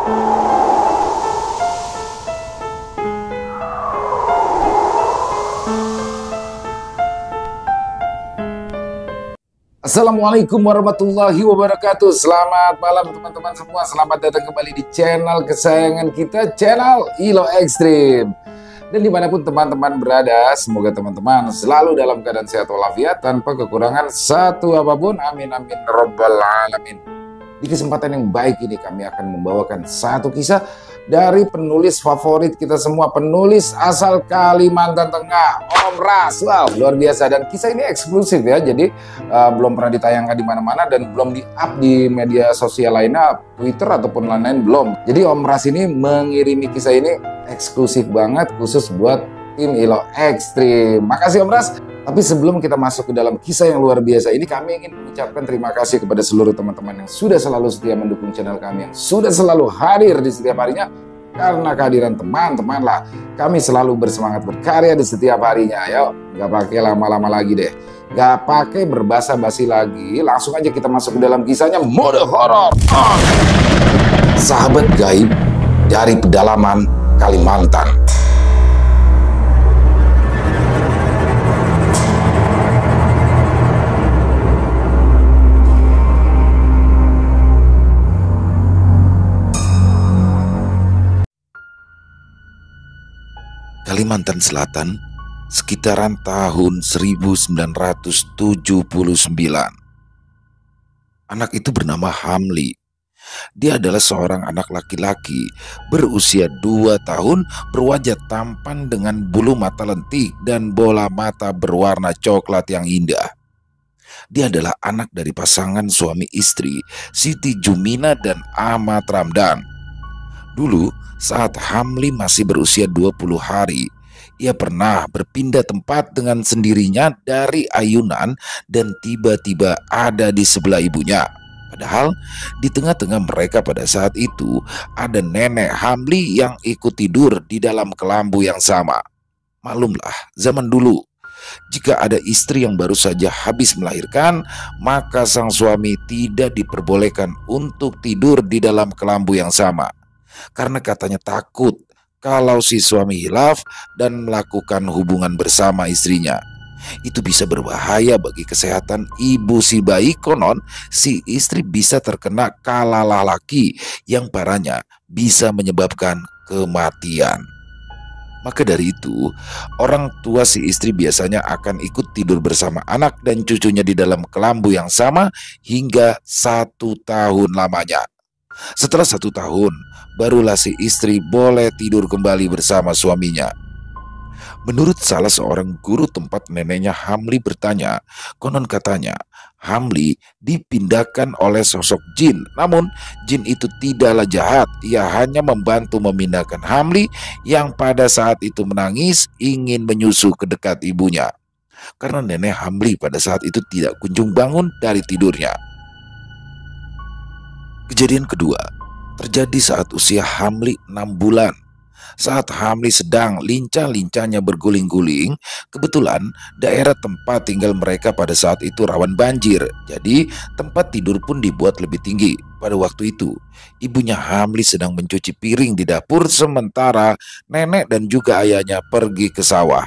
Assalamualaikum warahmatullahi wabarakatuh. Selamat malam teman-teman semua. Selamat datang kembali di channel kesayangan kita, channel Ilo Ekstrim. Dan dimanapun teman-teman berada, semoga teman-teman selalu dalam keadaan sehat walafiat tanpa kekurangan satu apapun. Amin amin robbal alamin. Di kesempatan yang baik ini kami akan membawakan satu kisah dari penulis favorit kita semua, penulis asal Kalimantan Tengah, Om Ras. Wow, luar biasa, dan kisah ini eksklusif ya, jadi belum pernah ditayangkan di mana-mana dan belum di-up di media sosial lainnya, Twitter ataupun lain-lain belum. Jadi Om Ras ini mengirimi kisah ini eksklusif banget khusus buat tim Ilo Ekstrim. Makasih Om Ras. Tapi sebelum kita masuk ke dalam kisah yang luar biasa ini, kami ingin mengucapkan terima kasih kepada seluruh teman-teman yang sudah selalu setia mendukung channel kami, yang sudah selalu hadir di setiap harinya. Karena kehadiran teman-teman lah kami selalu bersemangat berkarya di setiap harinya. Ayo, nggak pakai lama-lama lagi deh, nggak pakai berbasa-basi lagi, langsung aja kita masuk ke dalam kisahnya, mode horor. Sahabat gaib dari pedalaman Kalimantan. Kalimantan Selatan, sekitaran tahun 1979. Anak itu bernama Hamli. Dia adalah seorang anak laki-laki berusia 2 tahun, berwajah tampan dengan bulu mata lentik dan bola mata berwarna coklat yang indah. Dia adalah anak dari pasangan suami istri Siti Jumina dan Ahmad Ramdan. Dulu, saat Hamli masih berusia 20 hari, ia pernah berpindah tempat dengan sendirinya dari ayunan dan tiba-tiba ada di sebelah ibunya. Padahal di tengah-tengah mereka pada saat itu ada nenek Hamli yang ikut tidur di dalam kelambu yang sama. Maklumlah, zaman dulu, jika ada istri yang baru saja habis melahirkan, maka sang suami tidak diperbolehkan untuk tidur di dalam kelambu yang sama. Karena katanya takut kalau si suami hilaf dan melakukan hubungan bersama istrinya. Itu bisa berbahaya bagi kesehatan ibu si bayi. Konon si istri bisa terkena kalalah laki yang parahnya bisa menyebabkan kematian. Maka dari itu, orang tua si istri biasanya akan ikut tidur bersama anak dan cucunya di dalam kelambu yang sama hingga 1 tahun lamanya. Setelah 1 tahun, barulah si istri boleh tidur kembali bersama suaminya. Menurut salah seorang guru tempat neneknya Hamli bertanya, konon katanya Hamli dipindahkan oleh sosok jin. Namun jin itu tidaklah jahat, ia hanya membantu memindahkan Hamli yang pada saat itu menangis ingin menyusu ke dekat ibunya. Karena nenek Hamli pada saat itu tidak kunjung bangun dari tidurnya. Kejadian kedua terjadi saat usia Hamli 6 bulan. Saat Hamli sedang lincah-lincahnya berguling-guling, kebetulan daerah tempat tinggal mereka pada saat itu rawan banjir. Jadi tempat tidur pun dibuat lebih tinggi. Pada waktu itu, ibunya Hamli sedang mencuci piring di dapur sementara nenek dan juga ayahnya pergi ke sawah.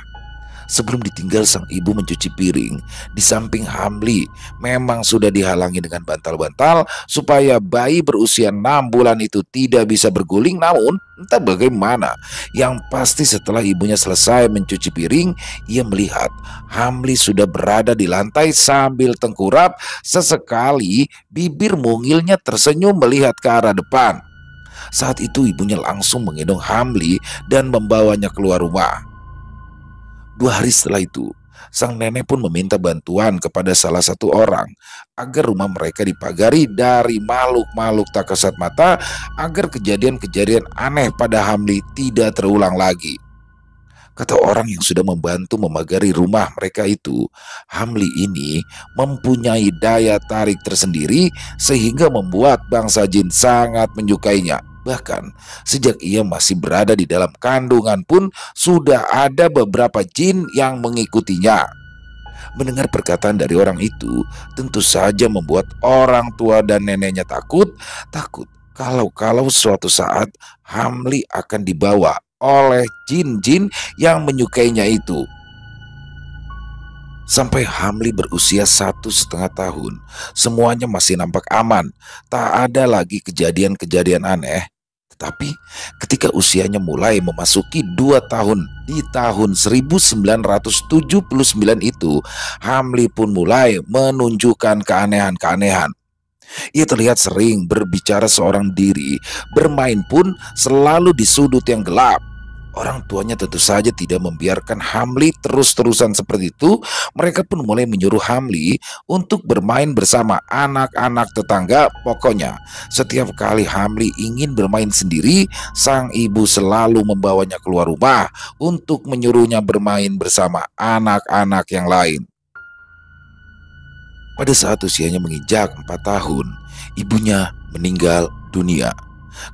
Sebelum ditinggal sang ibu mencuci piring, di samping Hamli memang sudah dihalangi dengan bantal-bantal supaya bayi berusia 6 bulan itu tidak bisa berguling. Namun entah bagaimana, yang pasti setelah ibunya selesai mencuci piring, ia melihat Hamli sudah berada di lantai sambil tengkurap. Sesekali bibir mungilnya tersenyum melihat ke arah depan. Saat itu ibunya langsung menggendong Hamli dan membawanya keluar rumah. 2 hari setelah itu, sang nenek pun meminta bantuan kepada salah satu orang agar rumah mereka dipagari dari makhluk-makhluk tak kasat mata agar kejadian-kejadian aneh pada Hamli tidak terulang lagi. Kata orang yang sudah membantu memagari rumah mereka itu, Hamli ini mempunyai daya tarik tersendiri sehingga membuat bangsa jin sangat menyukainya. Bahkan sejak ia masih berada di dalam kandungan pun sudah ada beberapa jin yang mengikutinya. Mendengar perkataan dari orang itu tentu saja membuat orang tua dan neneknya takut kalau suatu saat Hamli akan dibawa oleh jin-jin yang menyukainya itu. Sampai Hamli berusia 1,5 tahun, semuanya masih nampak aman. Tak ada lagi kejadian-kejadian aneh. Tetapi ketika usianya mulai memasuki 2 tahun di tahun 1979 itu, Hamli pun mulai menunjukkan keanehan-keanehan. Ia terlihat sering berbicara seorang diri, bermain pun selalu di sudut yang gelap. Orang tuanya tentu saja tidak membiarkan Hamli terus-terusan seperti itu. Mereka pun mulai menyuruh Hamli untuk bermain bersama anak-anak tetangga. Pokoknya, setiap kali Hamli ingin bermain sendiri, sang ibu selalu membawanya keluar rumah untuk menyuruhnya bermain bersama anak-anak yang lain. Pada saat usianya menginjak 4 tahun, ibunya meninggal dunia.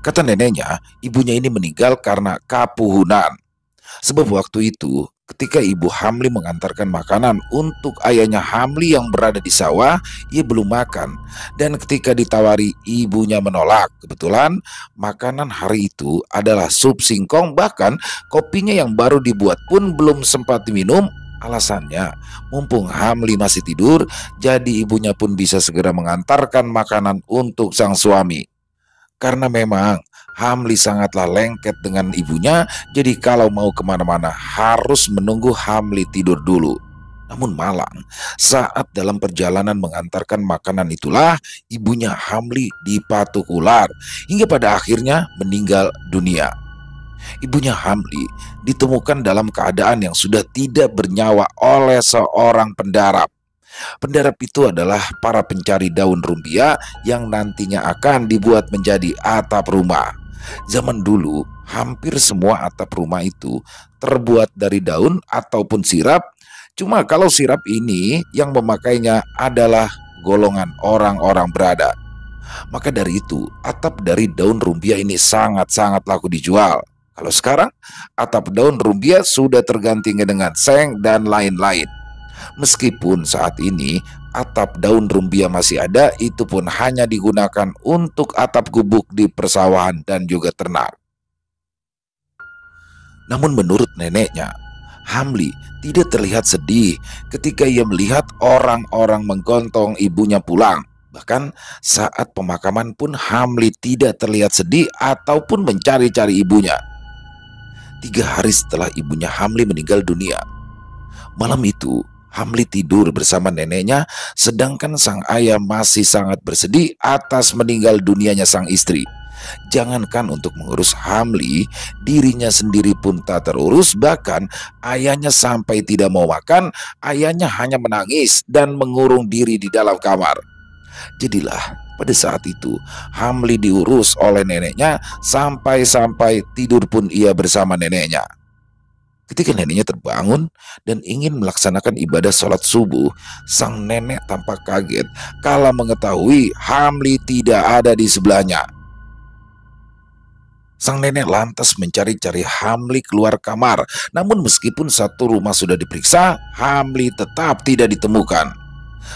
Kata neneknya, ibunya ini meninggal karena kapuhunan. Sebab waktu itu, ketika ibu Hamli mengantarkan makanan untuk ayahnya Hamli yang berada di sawah, ia belum makan. Dan ketika ditawari, ibunya menolak. Kebetulan, makanan hari itu adalah sup singkong, bahkan kopinya yang baru dibuat pun belum sempat diminum. Alasannya, mumpung Hamli masih tidur, jadi ibunya pun bisa segera mengantarkan makanan untuk sang suami. Karena memang Hamli sangatlah lengket dengan ibunya, jadi kalau mau kemana-mana harus menunggu Hamli tidur dulu. Namun malang, saat dalam perjalanan mengantarkan makanan itulah ibunya Hamli dipatuk ular, hingga pada akhirnya meninggal dunia. Ibunya Hamli ditemukan dalam keadaan yang sudah tidak bernyawa oleh seorang pendarap. Pendarap itu adalah para pencari daun rumbia yang nantinya akan dibuat menjadi atap rumah. Zaman dulu, hampir semua atap rumah itu terbuat dari daun ataupun sirap. Cuma kalau sirap ini yang memakainya adalah golongan orang-orang berada. Maka dari itu, atap dari daun rumbia ini sangat-sangat laku dijual. Kalau sekarang, atap daun rumbia sudah tergantikan dengan seng dan lain-lain. Meskipun saat ini atap daun rumbia masih ada, itu pun hanya digunakan untuk atap gubuk di persawahan dan juga ternak. Namun menurut neneknya, Hamli tidak terlihat sedih ketika ia melihat orang-orang menggontong ibunya pulang. Bahkan saat pemakaman pun Hamli tidak terlihat sedih ataupun mencari-cari ibunya. 3 hari setelah ibunya Hamli meninggal dunia, malam itu Hamli tidur bersama neneknya, sedangkan sang ayah masih sangat bersedih atas meninggal dunianya sang istri. Jangankan untuk mengurus Hamli, dirinya sendiri pun tak terurus. Bahkan ayahnya sampai tidak mau makan, ayahnya hanya menangis dan mengurung diri di dalam kamar. Jadilah pada saat itu Hamli diurus oleh neneknya, sampai-sampai tidur pun ia bersama neneknya. Ketika neneknya terbangun dan ingin melaksanakan ibadah sholat subuh, sang nenek tampak kaget kala mengetahui Hamli tidak ada di sebelahnya. Sang nenek lantas mencari-cari Hamli keluar kamar. Namun meskipun satu rumah sudah diperiksa, Hamli tetap tidak ditemukan.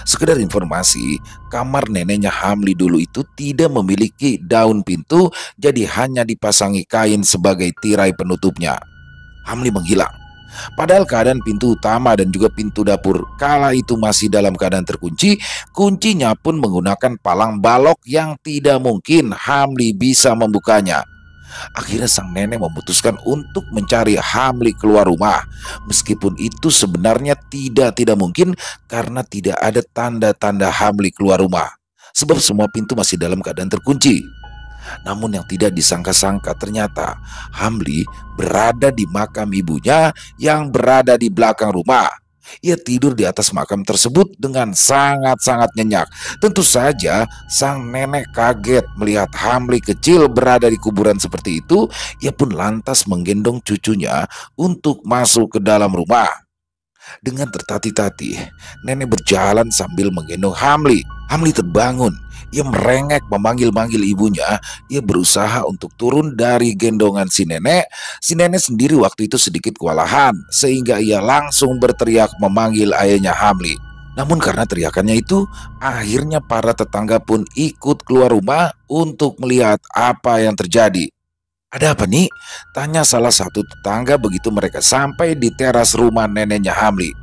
Sekedar informasi, kamar neneknya Hamli dulu itu tidak memiliki daun pintu, jadi hanya dipasangi kain sebagai tirai penutupnya. Hamli menghilang. Padahal keadaan pintu utama dan juga pintu dapur kala itu masih dalam keadaan terkunci. Kuncinya pun menggunakan palang balok yang tidak mungkin Hamli bisa membukanya. Akhirnya sang nenek memutuskan untuk mencari Hamli keluar rumah. Meskipun itu sebenarnya tidak mungkin karena tidak ada tanda-tanda Hamli keluar rumah. Sebab semua pintu masih dalam keadaan terkunci. Namun yang tidak disangka-sangka ternyata Hamli berada di makam ibunya yang berada di belakang rumah. Ia tidur di atas makam tersebut dengan sangat-sangat nyenyak. Tentu saja sang nenek kaget melihat Hamli kecil berada di kuburan seperti itu. Ia pun lantas menggendong cucunya untuk masuk ke dalam rumah. Dengan tertatih-tatih, nenek berjalan sambil menggendong Hamli. Hamli terbangun. Ia merengek memanggil-manggil ibunya. Ia berusaha untuk turun dari gendongan si nenek. Si nenek sendiri waktu itu sedikit kewalahan, sehingga ia langsung berteriak memanggil ayahnya Hamli. Namun karena teriakannya itu, akhirnya para tetangga pun ikut keluar rumah untuk melihat apa yang terjadi. "Ada apa nih?" tanya salah satu tetangga begitu mereka sampai di teras rumah neneknya Hamli.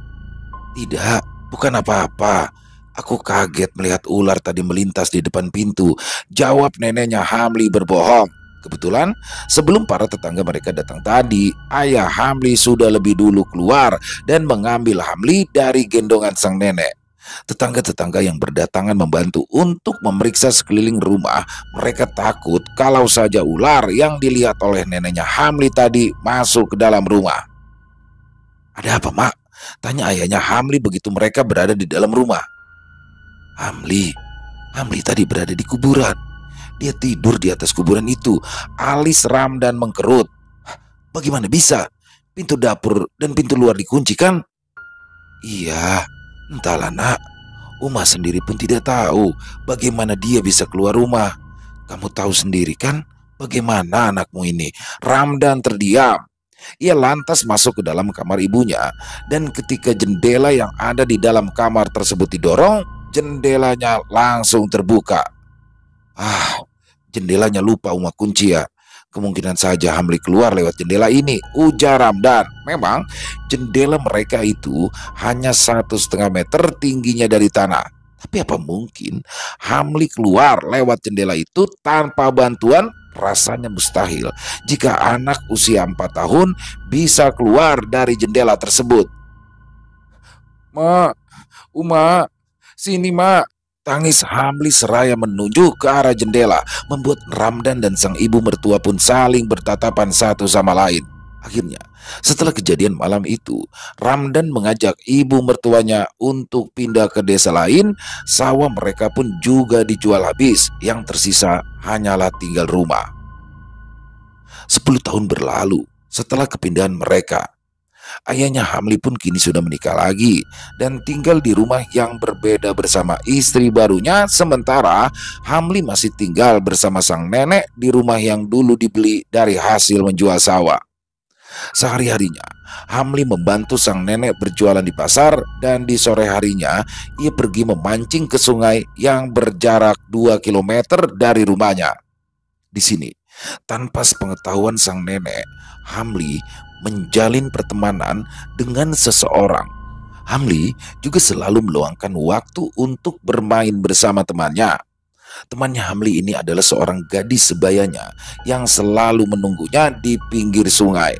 "Tidak, bukan apa-apa. Aku kaget melihat ular tadi melintas di depan pintu," jawab neneknya Hamli berbohong. Kebetulan, sebelum para tetangga mereka datang tadi, ayah Hamli sudah lebih dulu keluar dan mengambil Hamli dari gendongan sang nenek. Tetangga-tetangga yang berdatangan membantu untuk memeriksa sekeliling rumah, mereka takut kalau saja ular yang dilihat oleh neneknya Hamli tadi masuk ke dalam rumah. "Ada apa, Mak?" tanya ayahnya Hamli begitu mereka berada di dalam rumah. "Hamli, Hamli tadi berada di kuburan. Dia tidur di atas kuburan itu, alis ram dan mengkerut." "Hah, bagaimana bisa? Pintu dapur dan pintu luar dikunci kan?" "Iya, entahlah nak. Uma sendiri pun tidak tahu bagaimana dia bisa keluar rumah. Kamu tahu sendiri kan bagaimana anakmu ini." Ramdan terdiam. Ia lantas masuk ke dalam kamar ibunya, dan ketika jendela yang ada di dalam kamar tersebut didorong, jendelanya langsung terbuka. "Ah, jendelanya lupa Uma kunci ya. Kemungkinan saja Hamli keluar lewat jendela ini," ujar Ramdan. Memang jendela mereka itu hanya 1,5 meter tingginya dari tanah. Tapi apa mungkin Hamli keluar lewat jendela itu tanpa bantuan? Rasanya mustahil jika anak usia 4 tahun bisa keluar dari jendela tersebut. "Mak, Uma, sini mak," tangis Hamli seraya menuju ke arah jendela, membuat Ramdan dan sang ibu mertua pun saling bertatapan satu sama lain. Akhirnya, setelah kejadian malam itu, Ramdan mengajak ibu mertuanya untuk pindah ke desa lain. Sawah mereka pun juga dijual habis, yang tersisa hanyalah tinggal rumah. 10 tahun berlalu setelah kepindahan mereka. Ayahnya Hamli pun kini sudah menikah lagi dan tinggal di rumah yang berbeda bersama istri barunya, sementara Hamli masih tinggal bersama sang nenek di rumah yang dulu dibeli dari hasil menjual sawah. Sehari-harinya Hamli membantu sang nenek berjualan di pasar, dan di sore harinya ia pergi memancing ke sungai yang berjarak 2 kilometer dari rumahnya. Di sini, tanpa sepengetahuan sang nenek, Hamli menjalin pertemanan dengan seseorang. Hamli juga selalu meluangkan waktu untuk bermain bersama temannya. Temannya Hamli ini adalah seorang gadis sebayanya yang selalu menunggunya di pinggir sungai.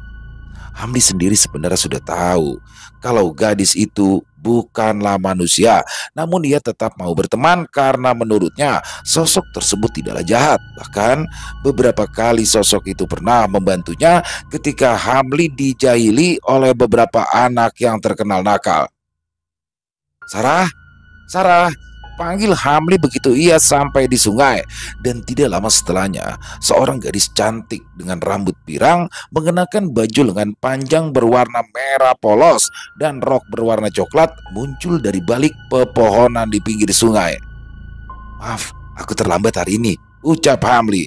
Hamli sendiri sebenarnya sudah tahu kalau gadis itu bukanlah manusia, namun ia tetap mau berteman karena menurutnya sosok tersebut tidaklah jahat. Bahkan beberapa kali sosok itu pernah membantunya ketika Hamli dijahili oleh beberapa anak yang terkenal nakal. "Sarah, Sarah!" panggil Hamli begitu ia sampai di sungai. Dan tidak lama setelahnya, seorang gadis cantik dengan rambut pirang, mengenakan baju lengan panjang berwarna merah polos dan rok berwarna coklat, muncul dari balik pepohonan di pinggir sungai. "Maaf, aku terlambat hari ini," ucap Hamli.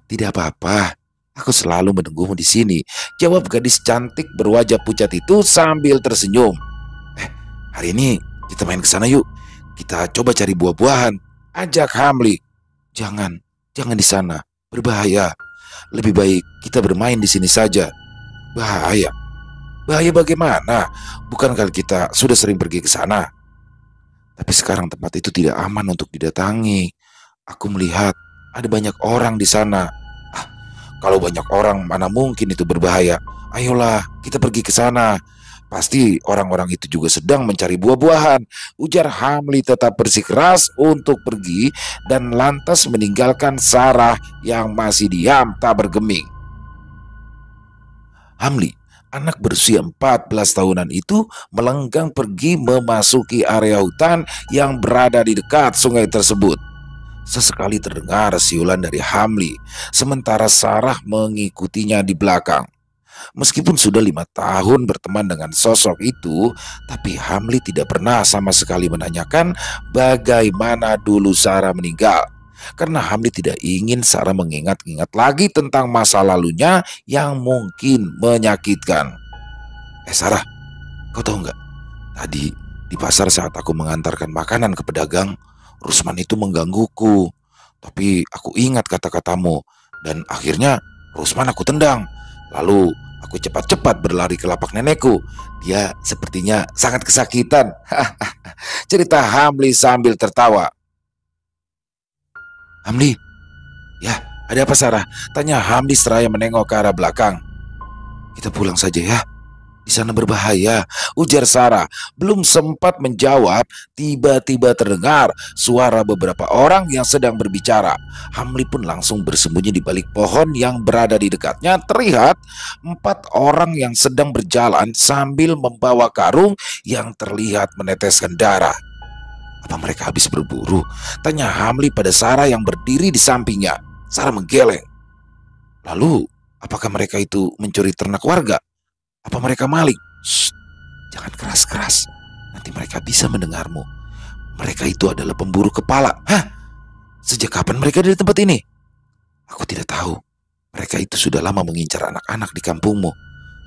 "Tidak apa-apa, aku selalu menunggumu di sini," jawab gadis cantik berwajah pucat itu sambil tersenyum. "Hari ini kita main ke sana yuk. Kita coba cari buah-buahan," ajak Hamli. "Jangan, jangan di sana. Berbahaya. Lebih baik kita bermain di sini saja." "Bahaya? Bahaya bagaimana? Bukankah kita sudah sering pergi ke sana?" "Tapi sekarang tempat itu tidak aman untuk didatangi. Aku melihat ada banyak orang di sana." "Ah, kalau banyak orang mana mungkin itu berbahaya. Ayolah, kita pergi ke sana. Pasti orang-orang itu juga sedang mencari buah-buahan," ujar Hamli tetap bersikeras untuk pergi dan lantas meninggalkan Sarah yang masih diam tak bergeming. Hamli, anak berusia 14 tahunan itu, melenggang pergi memasuki area hutan yang berada di dekat sungai tersebut. Sesekali terdengar siulan dari Hamli, sementara Sarah mengikutinya di belakang. Meskipun sudah 5 tahun berteman dengan sosok itu, tapi Hamli tidak pernah sama sekali menanyakan bagaimana dulu Sarah meninggal. Karena Hamli tidak ingin Sarah mengingat-ingat lagi tentang masa lalunya yang mungkin menyakitkan. Sarah, kau tahu nggak? Tadi Di pasar saat aku mengantarkan makanan ke pedagang, Rusman itu menggangguku. Tapi aku ingat kata-katamu dan akhirnya Rusman aku tendang. Lalu aku cepat-cepat berlari ke lapak nenekku. Dia sepertinya sangat kesakitan. Cerita Hamli sambil tertawa. Hamli, ya ada apa Sarah? Tanya Hamli seraya menengok ke arah belakang. Kita pulang saja ya. Di sana berbahaya, ujar Sarah. Belum sempat menjawab, tiba-tiba terdengar suara beberapa orang yang sedang berbicara. Hamli pun langsung bersembunyi di balik pohon yang berada di dekatnya. Terlihat 4 orang yang sedang berjalan sambil membawa karung yang terlihat meneteskan darah. Apa mereka habis berburu? Tanya Hamli pada Sarah yang berdiri di sampingnya. Sarah menggeleng. Lalu, apakah mereka itu mencuri ternak warga? Apa mereka maling? Shh, jangan keras-keras. Nanti mereka bisa mendengarmu. Mereka itu adalah pemburu kepala. Hah? Sejak kapan mereka ada di tempat ini? Aku tidak tahu. Mereka itu sudah lama mengincar anak-anak di kampungmu.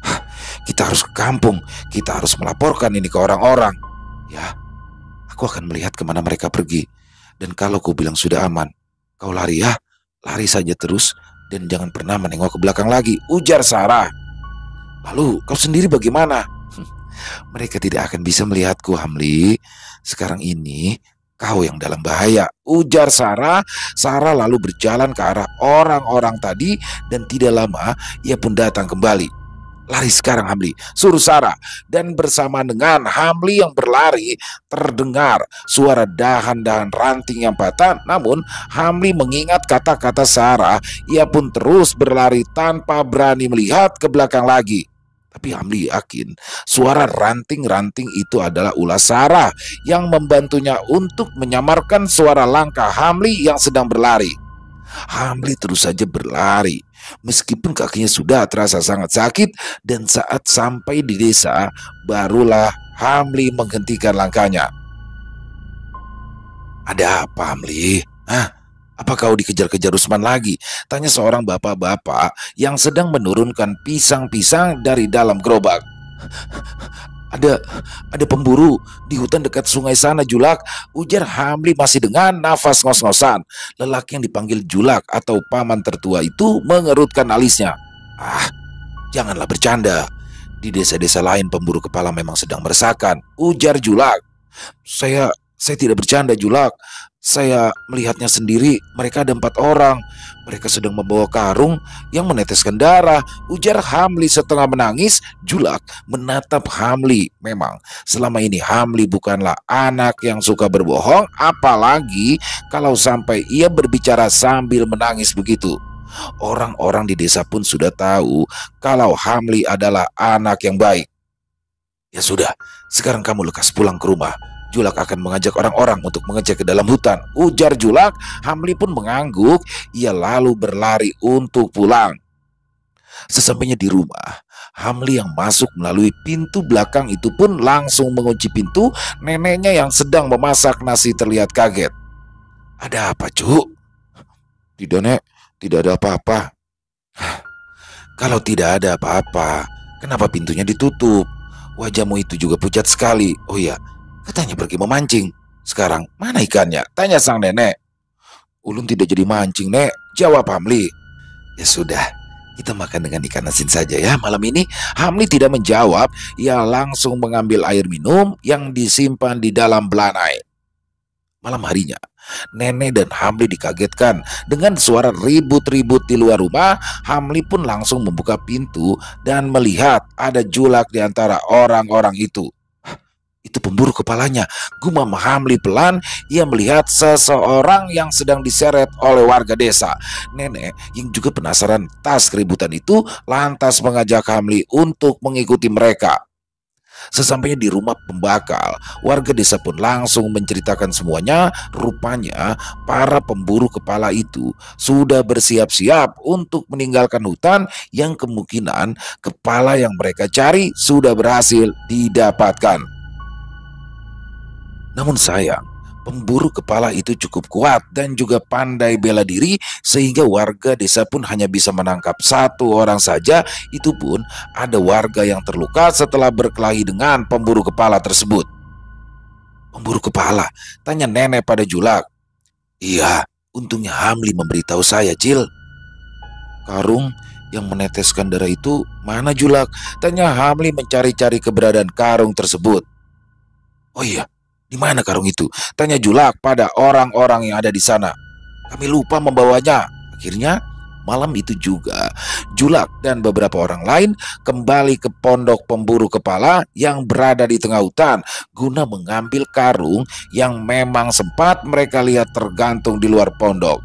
Hah, kita harus ke kampung. Kita harus melaporkan ini ke orang-orang. Ya, aku akan melihat kemana mereka pergi. Dan kalau kau bilang sudah aman, kau lari ya. Lari saja terus dan jangan pernah menengok ke belakang lagi, ujar Sarah. Lalu kau sendiri bagaimana? Mereka tidak akan bisa melihatku, Hamli. Sekarang ini kau yang dalam bahaya, ujar Sarah. Sarah lalu berjalan ke arah orang-orang tadi dan tidak lama ia pun datang kembali. Lari sekarang Hamli, suruh Sarah. Dan bersama dengan Hamli yang berlari, terdengar suara dahan-dahan ranting yang patah. Namun Hamli mengingat kata-kata Sarah, ia pun terus berlari tanpa berani melihat ke belakang lagi. Tapi Hamli yakin suara ranting-ranting itu adalah ulah Sarah yang membantunya untuk menyamarkan suara langkah Hamli yang sedang berlari. Hamli terus saja berlari meskipun kakinya sudah terasa sangat sakit, dan saat sampai di desa barulah Hamli menghentikan langkahnya. Ada apa Hamli? Hah? Apa kau dikejar-kejar Rusman lagi? Tanya seorang bapak-bapak yang sedang menurunkan pisang-pisang dari dalam gerobak. Ada pemburu di hutan dekat sungai sana, Julak, ujar Hamli masih dengan nafas ngos-ngosan. Lelaki yang dipanggil Julak atau paman tertua itu mengerutkan alisnya. Ah, janganlah bercanda. Di desa-desa lain pemburu kepala memang sedang meresahkan, ujar Julak. Saya tidak bercanda, Julak. Saya melihatnya sendiri. Mereka ada 4 orang. Mereka sedang membawa karung yang meneteskan darah, ujar Hamli setengah menangis. Julak menatap Hamli. Memang selama ini Hamli bukanlah anak yang suka berbohong, apalagi kalau sampai ia berbicara sambil menangis begitu. Orang-orang di desa pun sudah tahu kalau Hamli adalah anak yang baik. Ya sudah, sekarang kamu lekas pulang ke rumah. Julak akan mengajak orang-orang untuk mengecek ke dalam hutan, ujar Julak. Hamli pun mengangguk. Ia lalu berlari untuk pulang. Sesampainya di rumah, Hamli yang masuk melalui pintu belakang itu pun langsung mengunci pintu. Neneknya yang sedang memasak nasi terlihat kaget. Ada apa, Cuk? Tidak, Nek. Tidak ada apa-apa. Kalau tidak ada apa-apa, kenapa pintunya ditutup? Wajahmu itu juga pucat sekali. Oh iya, katanya pergi memancing. Sekarang mana ikannya? Tanya sang nenek. Ulun tidak jadi mancing, Nek, jawab Hamli. Ya sudah, kita makan dengan ikan asin saja ya malam ini. Hamli tidak menjawab. Ia langsung mengambil air minum yang disimpan di dalam belanai. Malam harinya, nenek dan Hamli dikagetkan dengan suara ribut-ribut di luar rumah. Hamli pun langsung membuka pintu dan melihat ada Julak di antara orang-orang itu. Itu pemburu kepalanya, gumam Hamli pelan. Ia melihat seseorang yang sedang diseret oleh warga desa. Nenek yang juga penasaran tas keributan itu lantas mengajak Hamli untuk mengikuti mereka. Sesampainya di rumah pembakal, warga desa pun langsung menceritakan semuanya. Rupanya para pemburu kepala itu sudah bersiap-siap untuk meninggalkan hutan yang kemungkinan kepala yang mereka cari sudah berhasil didapatkan. Namun sayang, pemburu kepala itu cukup kuat dan juga pandai bela diri sehingga warga desa pun hanya bisa menangkap 1 orang saja. Itu pun ada warga yang terluka setelah berkelahi dengan pemburu kepala tersebut. Pemburu kepala, tanya nenek pada Julak. Iya, untungnya Hamli memberitahu saya, Cil. Karung yang meneteskan darah itu mana, Julak? Tanya Hamli mencari-cari keberadaan karung tersebut. Oh iya, di mana karung itu? Tanya Julak pada orang-orang yang ada di sana. Kami lupa membawanya. Akhirnya malam itu juga Julak dan beberapa orang lain kembali ke pondok pemburu kepala yang berada di tengah hutan guna mengambil karung yang memang sempat mereka lihat tergantung di luar pondok.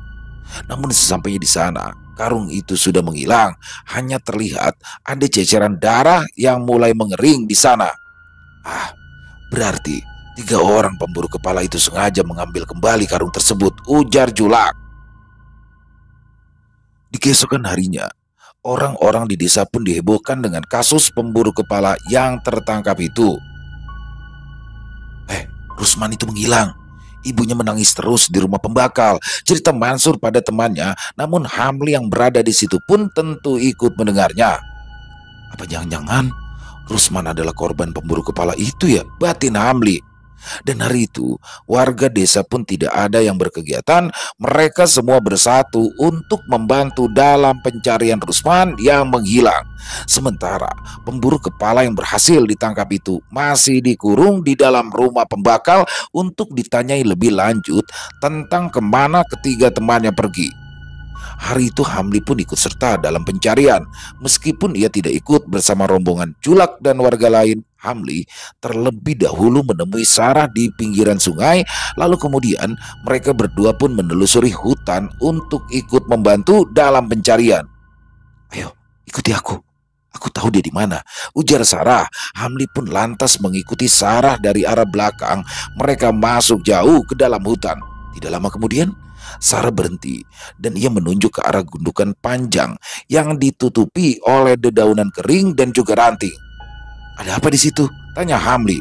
Namun sesampainya di sana, karung itu sudah menghilang. Hanya terlihat ada ceceran darah yang mulai mengering di sana. Ah, berarti 3 orang pemburu kepala itu sengaja mengambil kembali karung tersebut, ujar Julak. Di keesokan harinya, orang-orang di desa pun dihebohkan dengan kasus pemburu kepala yang tertangkap itu. Rusman itu menghilang. Ibunya menangis terus di rumah pembakal. Cerita Mansur pada temannya, namun Hamli yang berada di situ pun tentu ikut mendengarnya. Apa jangan-jangan Rusman adalah korban pemburu kepala itu ya? Batin Hamli. Dan hari itu warga desa pun tidak ada yang berkegiatan. Mereka semua bersatu untuk membantu dalam pencarian Rusman yang menghilang. Sementara pemburu kepala yang berhasil ditangkap itu masih dikurung di dalam rumah pembakal untuk ditanyai lebih lanjut tentang kemana ketiga temannya pergi. Hari itu Hamli pun ikut serta dalam pencarian. Meskipun ia tidak ikut bersama rombongan Julak dan warga lain, Hamli terlebih dahulu menemui Sarah di pinggiran sungai. Lalu kemudian mereka berdua pun menelusuri hutan untuk ikut membantu dalam pencarian. Ayo, ikuti aku. Aku tahu dia di mana, ujar Sarah. Hamli pun lantas mengikuti Sarah dari arah belakang. Mereka masuk jauh ke dalam hutan. Tidak lama kemudian, Sarah berhenti dan ia menunjuk ke arah gundukan panjang yang ditutupi oleh dedaunan kering dan juga ranting. Ada apa di situ? Tanya Hamli.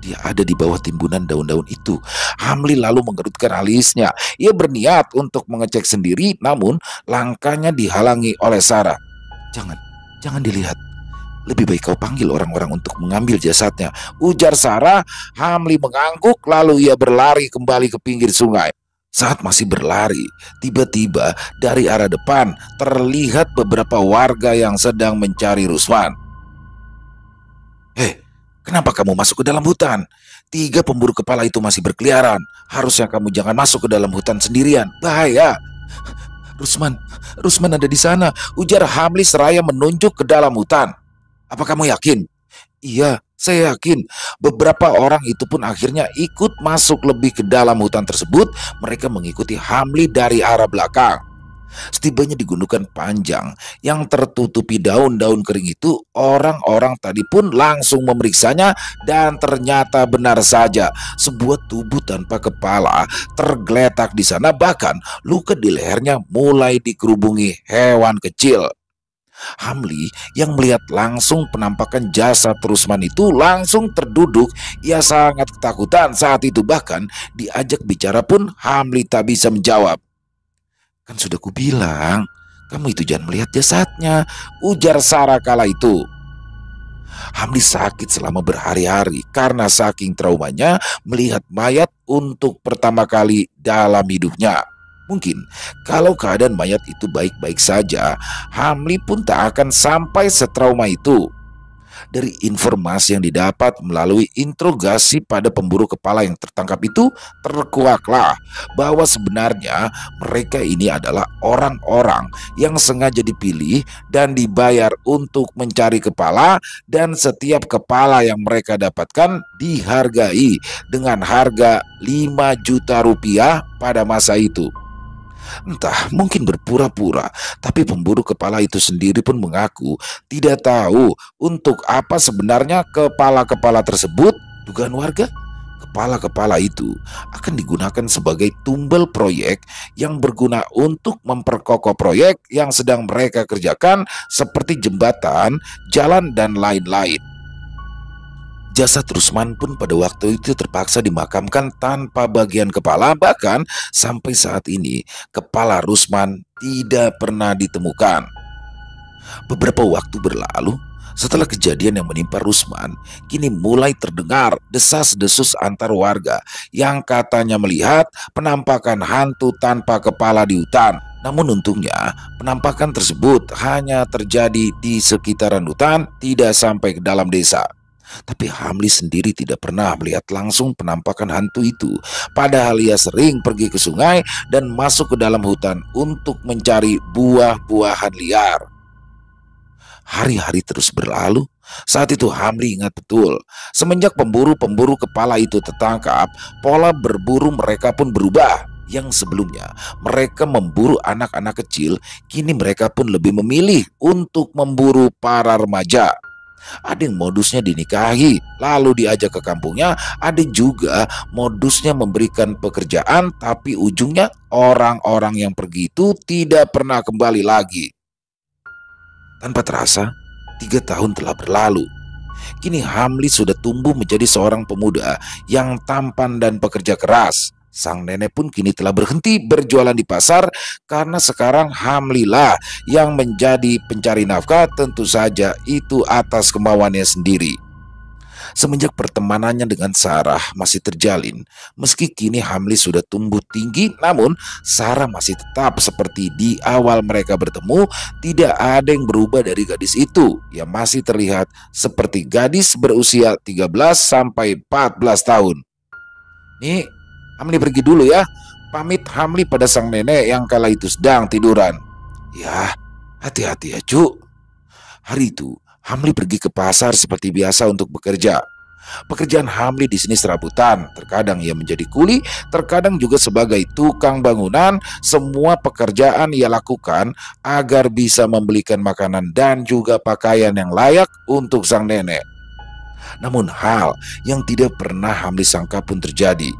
Dia ada di bawah timbunan daun-daun itu. Hamli lalu mengerutkan alisnya. Ia berniat untuk mengecek sendiri, namun langkahnya dihalangi oleh Sarah. Jangan dilihat. Lebih baik kau panggil orang-orang untuk mengambil jasadnya, ujar Sarah. Hamli mengangguk lalu ia berlari kembali ke pinggir sungai. Saat masih berlari, tiba-tiba dari arah depan terlihat beberapa warga yang sedang mencari Rusman. Kenapa kamu masuk ke dalam hutan? 3 pemburu kepala itu masih berkeliaran. Harusnya kamu jangan masuk ke dalam hutan sendirian. Bahaya. Rusman ada di sana, ujar Hamli seraya menunjuk ke dalam hutan. Apa kamu yakin? Iya, saya yakin. Beberapa orang itu pun akhirnya ikut masuk lebih ke dalam hutan tersebut. Mereka mengikuti Hamli dari arah belakang. Setibanya di gundukan panjang yang tertutupi daun-daun kering itu, orang-orang tadi pun langsung memeriksanya dan ternyata benar saja sebuah tubuh tanpa kepala tergeletak di sana. Bahkan luka di lehernya mulai dikerubungi hewan kecil. Hamli yang melihat langsung penampakan jasad Rusman itu langsung terduduk. Ia sangat ketakutan saat itu, bahkan diajak bicara pun Hamli tak bisa menjawab. Kan sudah kubilang, kamu itu jangan melihat jasadnya, ujar Sarah kala itu. Hamli sakit selama berhari-hari karena saking traumanya melihat mayat untuk pertama kali dalam hidupnya. Mungkin kalau keadaan mayat itu baik-baik saja, Hamli pun tak akan sampai setrauma itu. Dari informasi yang didapat melalui interogasi pada pemburu kepala yang tertangkap itu, terkuaklah bahwa sebenarnya mereka ini adalah orang-orang yang sengaja dipilih dan dibayar untuk mencari kepala, dan setiap kepala yang mereka dapatkan dihargai dengan harga 5 juta rupiah pada masa itu. Entah, mungkin berpura-pura, tapi pemburu kepala itu sendiri pun mengaku tidak tahu untuk apa sebenarnya kepala-kepala tersebut. Dugaan warga, kepala-kepala itu akan digunakan sebagai tumbal proyek yang berguna untuk memperkokoh proyek yang sedang mereka kerjakan, seperti jembatan, jalan, dan lain-lain. Jasad Rusman pun pada waktu itu terpaksa dimakamkan tanpa bagian kepala. Bahkan sampai saat ini kepala Rusman tidak pernah ditemukan. Beberapa waktu berlalu, Setelah kejadian yang menimpa Rusman, kini mulai terdengar desas-desus antar warga yang katanya melihat penampakan hantu tanpa kepala di hutan. Namun untungnya, penampakan tersebut hanya terjadi di sekitaran hutan, tidak sampai ke dalam desa. Tapi Hamli sendiri tidak pernah melihat langsung penampakan hantu itu. Padahal ia sering pergi ke sungai dan masuk ke dalam hutan untuk mencari buah-buahan liar. Hari-hari terus berlalu. Saat itu Hamli ingat betul, semenjak pemburu-pemburu kepala itu tertangkap, pola berburu mereka pun berubah. Yang sebelumnya mereka memburu anak-anak kecil, kini mereka pun lebih memilih untuk memburu para remaja. Ada yang modusnya dinikahi lalu diajak ke kampungnya, ada juga modusnya memberikan pekerjaan tapi ujungnya orang-orang yang pergi itu tidak pernah kembali lagi. Tanpa terasa, 3 tahun telah berlalu. Kini Hamli sudah tumbuh menjadi seorang pemuda yang tampan dan pekerja keras. Sang nenek pun kini telah berhenti berjualan di pasar karena sekarang Hamli lah yang menjadi pencari nafkah, tentu saja itu atas kemauannya sendiri. Semenjak pertemanannya dengan Sarah masih terjalin, meski kini Hamli sudah tumbuh tinggi, namun Sarah masih tetap seperti di awal mereka bertemu. Tidak ada yang berubah dari gadis itu. Yang masih terlihat seperti gadis berusia 13 sampai 14 tahun. Nih, Hamli pergi dulu ya. Pamit Hamli pada sang nenek yang kala itu sedang tiduran. Ya, hati-hati ya, Cuk. Hari itu, Hamli pergi ke pasar seperti biasa untuk bekerja. Pekerjaan Hamli di sini serabutan. Terkadang ia menjadi kuli, terkadang juga sebagai tukang bangunan. Semua pekerjaan ia lakukan agar bisa membelikan makanan dan juga pakaian yang layak untuk sang nenek. Namun hal yang tidak pernah Hamli sangka pun terjadi.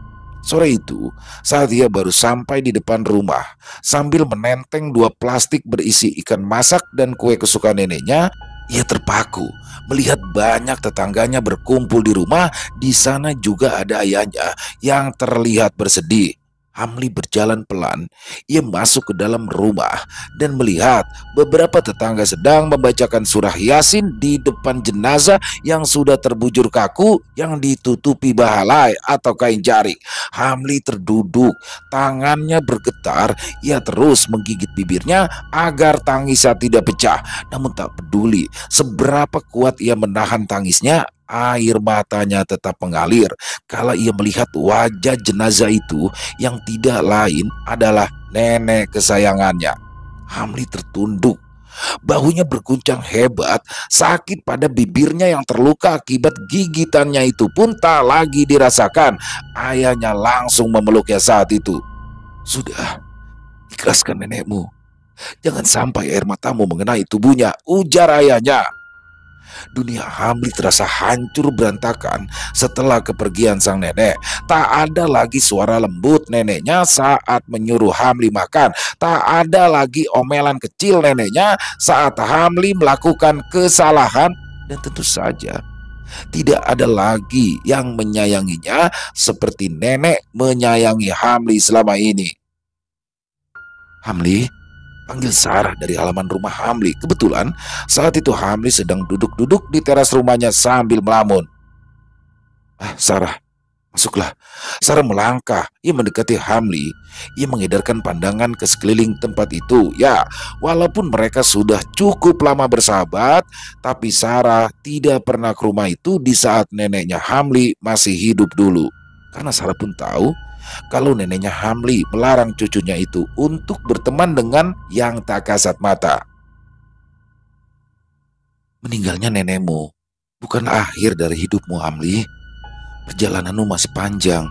Sore itu, saat ia baru sampai di depan rumah, sambil menenteng 2 plastik berisi ikan masak dan kue kesukaan neneknya, ia terpaku melihat banyak tetangganya berkumpul di rumah. Di sana juga ada ayahnya yang terlihat bersedih. Hamli berjalan pelan. Ia masuk ke dalam rumah dan melihat beberapa tetangga sedang membacakan surah Yasin di depan jenazah yang sudah terbujur kaku yang ditutupi bahalai atau kain jarik. Hamli terduduk, tangannya bergetar. Ia terus menggigit bibirnya agar tangisnya tidak pecah. Namun tak peduli seberapa kuat ia menahan tangisnya, air matanya tetap mengalir kala ia melihat wajah jenazah itu yang tidak lain adalah nenek kesayangannya. Hamli tertunduk, bahunya berguncang hebat, sakit pada bibirnya yang terluka akibat gigitannya itu pun tak lagi dirasakan. Ayahnya langsung memeluknya saat itu. Sudah, ikhlaskan nenekmu, jangan sampai air matamu mengenai tubuhnya, ujar ayahnya. Dunia Hamli terasa hancur berantakan setelah kepergian sang nenek. Tak ada lagi suara lembut neneknya saat menyuruh Hamli makan. Tak ada lagi omelan kecil neneknya saat Hamli melakukan kesalahan. Dan tentu saja tidak ada lagi yang menyayanginya seperti nenek menyayangi Hamli selama ini. Hamli, panggil Sarah dari halaman rumah Hamli. Kebetulan saat itu Hamli sedang duduk-duduk di teras rumahnya sambil melamun. Sarah, masuklah. Sarah melangkah. Ia mendekati Hamli. Ia mengedarkan pandangan ke sekeliling tempat itu. Ya, walaupun mereka sudah cukup lama bersahabat, tapi Sarah tidak pernah ke rumah itu di saat neneknya Hamli masih hidup dulu. Karena Sarah pun tahu kalau neneknya Hamli melarang cucunya itu untuk berteman dengan yang tak kasat mata. Meninggalnya nenekmu bukan akhir dari hidupmu, Hamli. Perjalananmu masih panjang.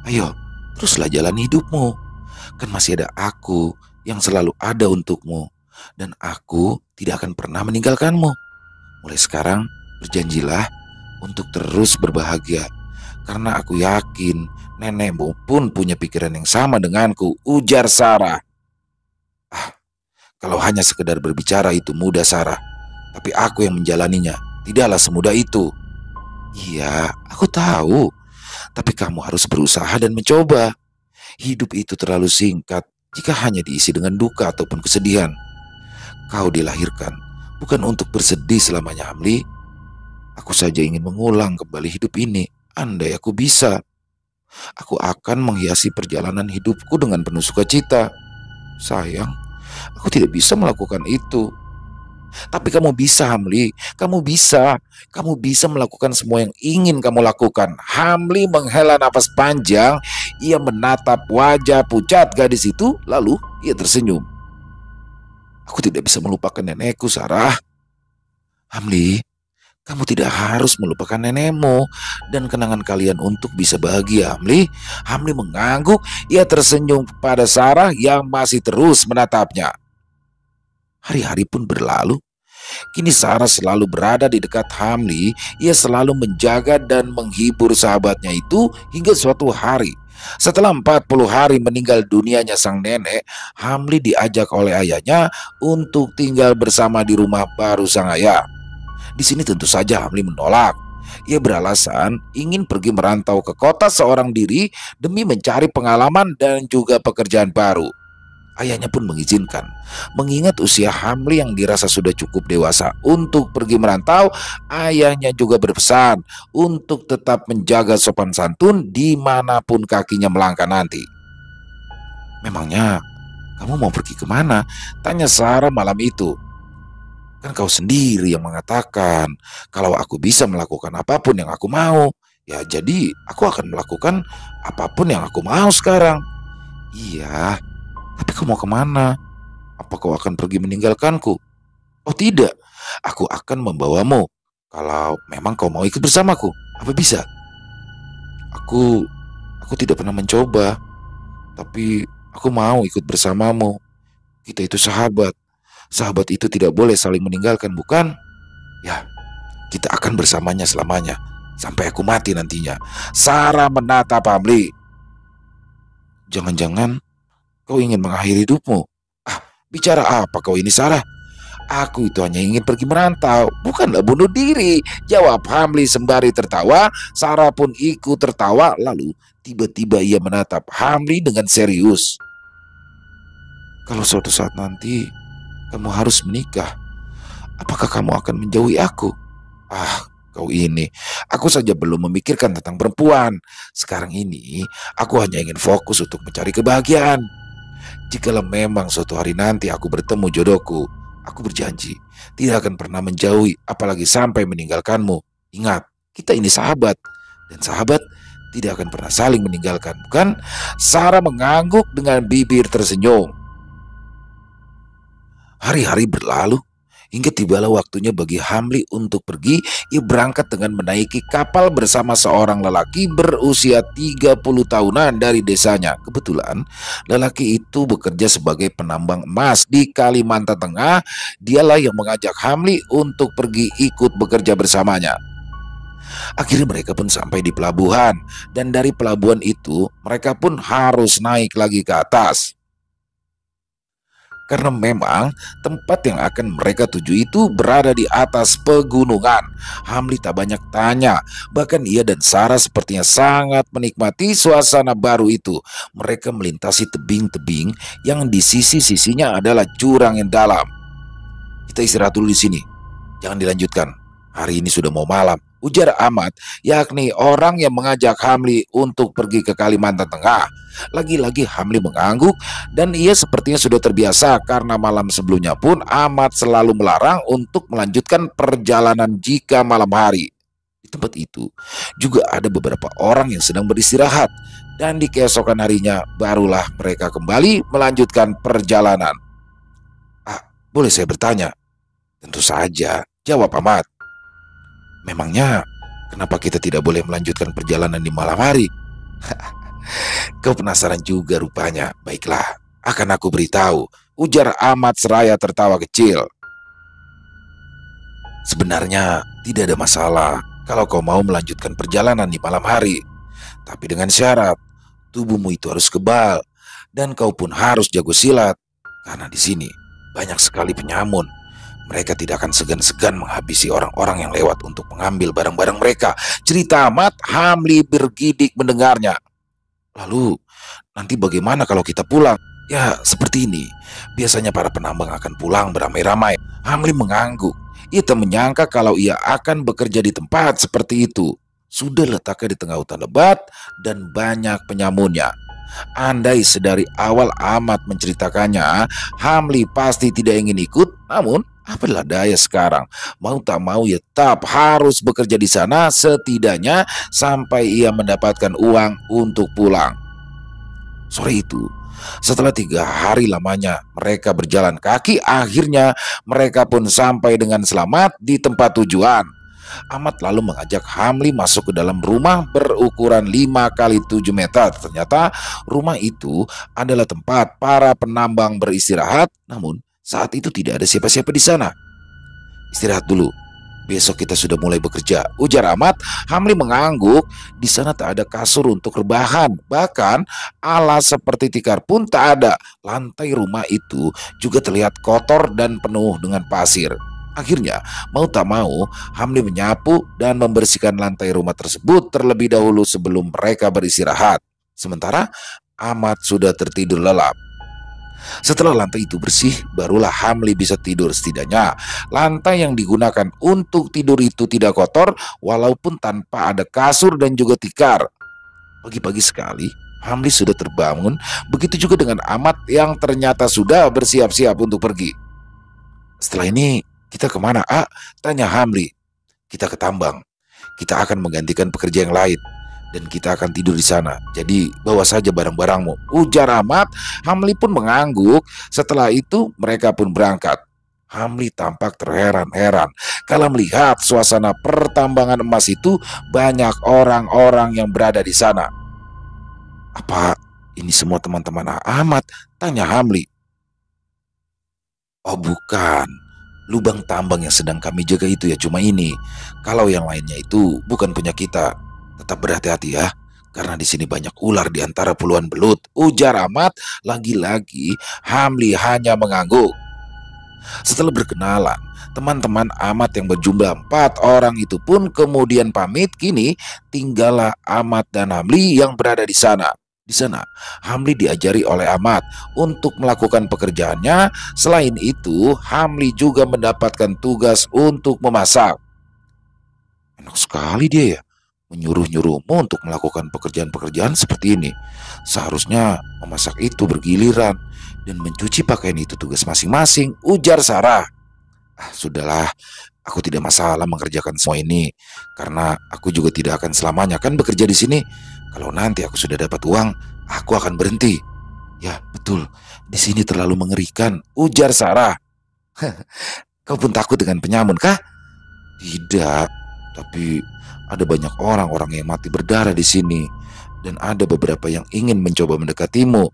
Ayo, teruslah jalan hidupmu. Kan masih ada aku yang selalu ada untukmu. Dan aku tidak akan pernah meninggalkanmu. Mulai sekarang, berjanjilah untuk terus berbahagia. Karena aku yakin nenekmu pun punya pikiran yang sama denganku, ujar Sarah. Kalau hanya sekedar berbicara itu mudah, Sarah. Tapi aku yang menjalaninya tidaklah semudah itu. Iya, aku tahu. Tapi kamu harus berusaha dan mencoba. Hidup itu terlalu singkat jika hanya diisi dengan duka ataupun kesedihan. Kau dilahirkan bukan untuk bersedih selamanya, Hamli. Aku saja ingin mengulang kembali hidup ini. Andai aku bisa, aku akan menghiasi perjalanan hidupku dengan penuh sukacita. Sayang, aku tidak bisa melakukan itu. Tapi kamu bisa, Hamli. Kamu bisa. Kamu bisa melakukan semua yang ingin kamu lakukan. Hamli menghela nafas panjang. Ia menatap wajah pucat gadis itu, lalu ia tersenyum. Aku tidak bisa melupakan nenekku, Sarah. Hamli, kamu tidak harus melupakan nenekmu dan kenangan kalian untuk bisa bahagia, Hamli. Hamli mengangguk, ia tersenyum pada Sarah yang masih terus menatapnya. Hari-hari pun berlalu. Kini Sarah selalu berada di dekat Hamli. Ia selalu menjaga dan menghibur sahabatnya itu hingga suatu hari. Setelah 40 hari meninggal dunianya sang nenek, Hamli diajak oleh ayahnya untuk tinggal bersama di rumah baru sang ayah. Di sini tentu saja Hamli menolak. Ia beralasan ingin pergi merantau ke kota seorang diri demi mencari pengalaman dan juga pekerjaan baru. Ayahnya pun mengizinkan. Mengingat usia Hamli yang dirasa sudah cukup dewasa untuk pergi merantau, ayahnya juga berpesan untuk tetap menjaga sopan santun dimanapun kakinya melangkah nanti. Memangnya kamu mau pergi kemana? Tanya Sarah malam itu. Kan kau sendiri yang mengatakan kalau aku bisa melakukan apapun yang aku mau. Ya jadi aku akan melakukan apapun yang aku mau sekarang. Iya, tapi kau mau kemana? Apa kau akan pergi meninggalkanku? Oh tidak, aku akan membawamu. Kalau memang kau mau ikut bersamaku, apa bisa? Aku, aku tidak pernah mencoba, tapi aku mau ikut bersamamu. Kita itu sahabat. Sahabat itu tidak boleh saling meninggalkan, bukan? Ya, kita akan bersamanya selamanya. Sampai aku mati nantinya. Sarah menatap Hamli. Jangan-jangan kau ingin mengakhiri hidupmu? Ah, bicara apa kau ini, Sarah? Aku itu hanya ingin pergi merantau, bukanlah bunuh diri. Jawab Hamli sembari tertawa. Sarah pun ikut tertawa. Lalu tiba-tiba ia menatap Hamli dengan serius. Kalau suatu saat nanti kamu harus menikah, apakah kamu akan menjauhi aku? Ah, kau ini. Aku saja belum memikirkan tentang perempuan. Sekarang ini aku hanya ingin fokus untuk mencari kebahagiaan. Jikalau memang suatu hari nanti aku bertemu jodohku, aku berjanji tidak akan pernah menjauhi, apalagi sampai meninggalkanmu. Ingat, kita ini sahabat, dan sahabat tidak akan pernah saling meninggalkan, bukan? Sarah mengangguk dengan bibir tersenyum. Hari-hari berlalu hingga tibalah waktunya bagi Hamli untuk pergi. Ia berangkat dengan menaiki kapal bersama seorang lelaki berusia 30 tahunan dari desanya. Kebetulan lelaki itu bekerja sebagai penambang emas di Kalimantan Tengah. Dialah yang mengajak Hamli untuk pergi ikut bekerja bersamanya. Akhirnya mereka pun sampai di pelabuhan, dan dari pelabuhan itu mereka pun harus naik lagi ke atas. Karena memang tempat yang akan mereka tuju itu berada di atas pegunungan. Hamli tak banyak tanya, bahkan ia dan Sarah sepertinya sangat menikmati suasana baru itu. Mereka melintasi tebing-tebing yang di sisi-sisinya adalah jurang yang dalam. Kita istirahat dulu di sini, jangan dilanjutkan. Hari ini sudah mau malam, ujar Ahmad, yakni orang yang mengajak Hamli untuk pergi ke Kalimantan Tengah. Lagi-lagi Hamli mengangguk, dan ia sepertinya sudah terbiasa karena malam sebelumnya pun Ahmad selalu melarang untuk melanjutkan perjalanan jika malam hari. Di tempat itu juga ada beberapa orang yang sedang beristirahat, dan di keesokan harinya barulah mereka kembali melanjutkan perjalanan. Ah, boleh saya bertanya? Tentu saja, jawab Ahmad. Memangnya kenapa kita tidak boleh melanjutkan perjalanan di malam hari? Kau penasaran juga rupanya. Baiklah, akan aku beritahu, ujar Ahmad seraya tertawa kecil. Sebenarnya tidak ada masalah kalau kau mau melanjutkan perjalanan di malam hari. Tapi dengan syarat, tubuhmu itu harus kebal, dan kau pun harus jago silat. Karena di sini banyak sekali penyamun. Mereka tidak akan segan-segan menghabisi orang-orang yang lewat untuk mengambil barang-barang mereka. Cerita Ahmad. Hamli bergidik mendengarnya. Lalu, nanti bagaimana kalau kita pulang? Ya, seperti ini. Biasanya para penambang akan pulang beramai-ramai. Hamli mengangguk. Ia tak menyangka kalau ia akan bekerja di tempat seperti itu. Sudah letaknya di tengah hutan lebat dan banyak penyamunnya. Andai sedari awal Ahmad menceritakannya, Hamli pasti tidak ingin ikut. Namun, apalah daya sekarang. Mau tak mau ia tetap harus bekerja di sana setidaknya sampai ia mendapatkan uang untuk pulang. Sore itu, setelah 3 hari lamanya mereka berjalan kaki, akhirnya mereka pun sampai dengan selamat di tempat tujuan. Ahmad lalu mengajak Hamli masuk ke dalam rumah berukuran 5 kali 7 meter. Ternyata rumah itu adalah tempat para penambang beristirahat, namun saat itu tidak ada siapa-siapa di sana. Istirahat dulu, besok kita sudah mulai bekerja, ujar Ahmad. Hamli mengangguk. Di sana tak ada kasur untuk rebahan, bahkan alas seperti tikar pun tak ada. Lantai rumah itu juga terlihat kotor dan penuh dengan pasir. Akhirnya, mau tak mau, Hamli menyapu dan membersihkan lantai rumah tersebut terlebih dahulu sebelum mereka beristirahat. Sementara Ahmad sudah tertidur lelap. Setelah lantai itu bersih, barulah Hamli bisa tidur. Setidaknya lantai yang digunakan untuk tidur itu tidak kotor, walaupun tanpa ada kasur dan juga tikar. Pagi-pagi sekali, Hamli sudah terbangun. Begitu juga dengan Ahmad yang ternyata sudah bersiap-siap untuk pergi. Setelah ini kita kemana, A? Tanya Hamli. Kita ke tambang. Kita akan menggantikan pekerja yang lain. Dan kita akan tidur di sana. Jadi bawa saja barang-barangmu, ujar Ahmad. Hamli pun mengangguk. Setelah itu mereka pun berangkat. Hamli tampak terheran-heran kalau melihat suasana pertambangan emas itu, banyak orang-orang yang berada di sana. Apa ini semua teman-teman Ahmad? Tanya Hamli. Oh bukan, lubang tambang yang sedang kami jaga itu ya cuma ini. Kalau yang lainnya itu bukan punya kita. Tetap berhati-hati ya, karena di sini banyak ular di antara puluhan belut, ujar Ahmad. Lagi-lagi Hamli hanya mengangguk. Setelah berkenalan, teman-teman Ahmad yang berjumlah 4 orang itu pun kemudian pamit. Kini tinggallah Ahmad dan Hamli yang berada di sana. Di sana, Hamli diajari oleh Ahmad untuk melakukan pekerjaannya. Selain itu, Hamli juga mendapatkan tugas untuk memasak. Enak sekali dia ya, menyuruh-nyuruhmu untuk melakukan pekerjaan-pekerjaan seperti ini. Seharusnya memasak itu bergiliran dan mencuci pakaian itu tugas masing-masing, ujar Sarah. Ah, sudahlah, aku tidak masalah mengerjakan semua ini karena aku juga tidak akan selamanya kan bekerja di sini. Kalau nanti aku sudah dapat uang, aku akan berhenti. Ya, betul. Di sini terlalu mengerikan, ujar Sarah. Kau pun takut dengan penyamun kah? Tidak, tapi ada banyak orang-orang yang mati berdarah di sini dan ada beberapa yang ingin mencoba mendekatimu.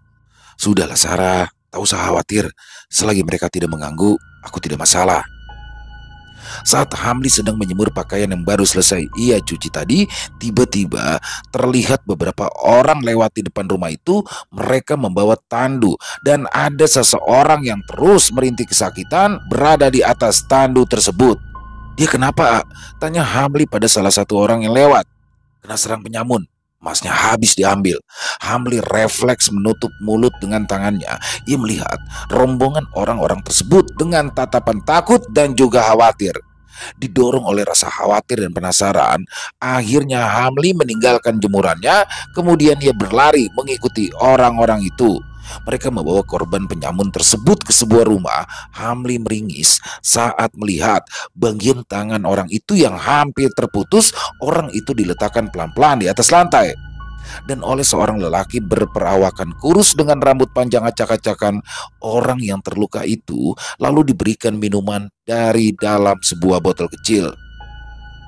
Sudahlah Sarah, tak usah khawatir. Selagi mereka tidak mengganggu, aku tidak masalah. Saat Hamli sedang menyemur pakaian yang baru selesai ia cuci tadi, tiba-tiba terlihat beberapa orang lewat di depan rumah itu. Mereka membawa tandu dan ada seseorang yang terus merintih kesakitan berada di atas tandu tersebut. Dia kenapa? Tanya Hamli pada salah satu orang yang lewat. Kena serang penyamun. Emasnya habis diambil. Hamli refleks menutup mulut dengan tangannya. Ia melihat rombongan orang-orang tersebut dengan tatapan takut dan juga khawatir. Didorong oleh rasa khawatir dan penasaran, akhirnya Hamli meninggalkan jemurannya. Kemudian ia berlari mengikuti orang-orang itu. Mereka membawa korban penyamun tersebut ke sebuah rumah. Hamli meringis saat melihat bagian tangan orang itu yang hampir terputus. Orang itu diletakkan pelan-pelan di atas lantai dan oleh seorang lelaki berperawakan kurus dengan rambut panjang acak-acakan. Orang yang terluka itu lalu diberikan minuman dari dalam sebuah botol kecil.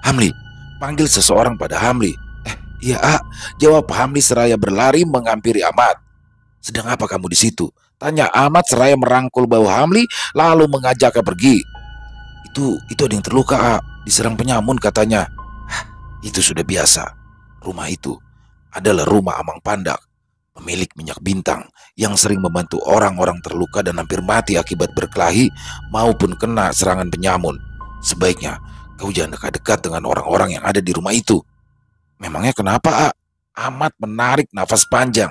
Hamli, panggil seseorang pada Hamli. Iya, jawab Hamli seraya berlari menghampiri Ahmad. Sedang apa kamu di situ? Tanya Ahmad seraya merangkul bahu Hamli lalu mengajaknya pergi. Itu ada yang terluka, diserang penyamun katanya. Itu sudah biasa. Rumah itu adalah rumah Amang Pandak, pemilik minyak bintang yang sering membantu orang-orang terluka dan hampir mati akibat berkelahi maupun kena serangan penyamun. Sebaiknya kau jangan dekat-dekat dengan orang-orang yang ada di rumah itu. Memangnya kenapa, Ahmad menarik nafas panjang.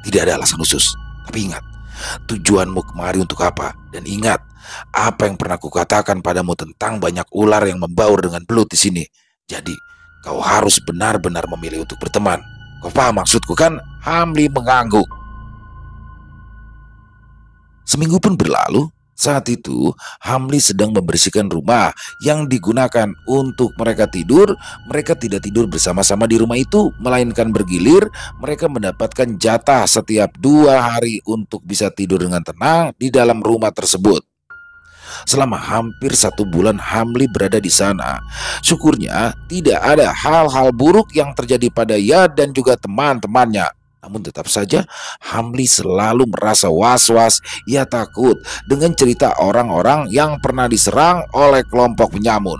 Tidak ada alasan khusus, tapi ingat, Tujuanmu kemari untuk apa? Dan ingat, apa yang pernah kukatakan padamu tentang banyak ular yang membaur dengan belut di sini. Jadi, kau harus benar-benar memilih untuk berteman. Kau paham maksudku kan? Hamli mengangguk. Seminggu pun berlalu. Saat itu, Hamli sedang membersihkan rumah yang digunakan untuk mereka tidur. Mereka tidak tidur bersama-sama di rumah itu, melainkan bergilir. Mereka mendapatkan jatah setiap 2 hari untuk bisa tidur dengan tenang di dalam rumah tersebut. Selama hampir 1 bulan Hamli berada di sana. Syukurnya tidak ada hal-hal buruk yang terjadi pada ia dan juga teman-temannya. Namun tetap saja Hamli selalu merasa was-was. Ia takut dengan cerita orang-orang yang pernah diserang oleh kelompok penyamun.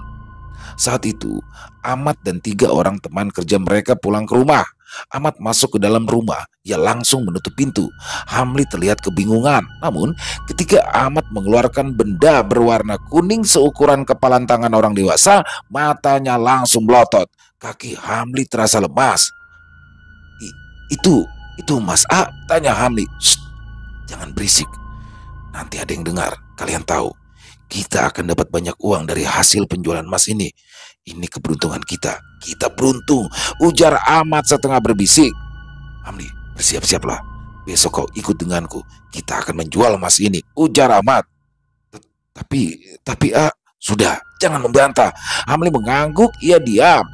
Saat itu Ahmad dan 3 orang teman kerja mereka pulang ke rumah. Ahmad masuk ke dalam rumah. Ia langsung menutup pintu. Hamli terlihat kebingungan. Namun ketika Ahmad mengeluarkan benda berwarna kuning seukuran kepalan tangan orang dewasa, matanya langsung melotot. Kaki Hamli terasa lemas. Itu Mas A, tanya Hamli. Shh, jangan berisik. Nanti ada yang dengar. Kalian tahu, kita akan dapat banyak uang dari hasil penjualan emas ini. Ini keberuntungan kita. Kita beruntung, ujar Ahmad setengah berbisik. Hamli, bersiap-siaplah. Besok kau ikut denganku. Kita akan menjual emas ini, ujar Ahmad. Tapi sudah, jangan membantah. Hamli mengangguk, ia diam.